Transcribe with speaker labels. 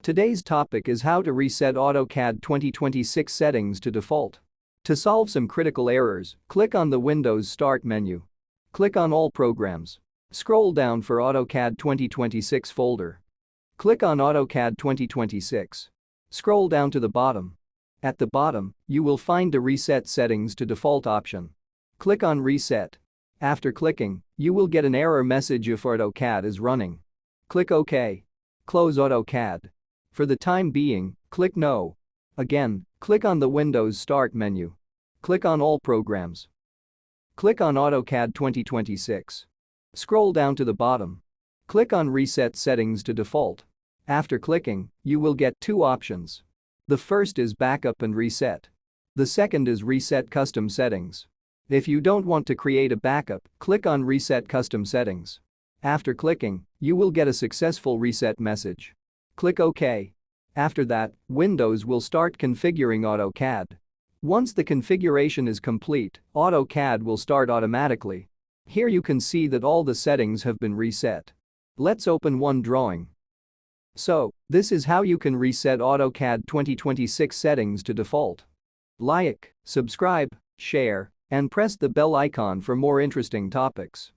Speaker 1: Today's topic is how to reset AutoCAD 2026 settings to default. To solve some critical errors, click on the Windows Start menu. Click on All Programs. Scroll down for AutoCAD 2026 folder. Click on AutoCAD 2026. Scroll down to the bottom. At the bottom, you will find the Reset Settings to Default option. Click on Reset. After clicking, you will get an error message if AutoCAD is running. Click OK. Close AutoCAD. For the time being, click No. Again, click on the Windows Start menu. Click on All Programs. Click on AutoCAD 2026. Scroll down to the bottom. Click on Reset Settings to Default. After clicking, you will get two options. The first is Backup and Reset. The second is Reset Custom Settings. If you don't want to create a backup, click on Reset Custom Settings. After clicking, you will get a successful reset message. Click OK. After that, Windows will start configuring AutoCAD. Once the configuration is complete, AutoCAD will start automatically. Here you can see that all the settings have been reset. Let's open one drawing. So, this is how you can reset AutoCAD 2026 settings to default. Like, subscribe, share, and press the bell icon for more interesting topics.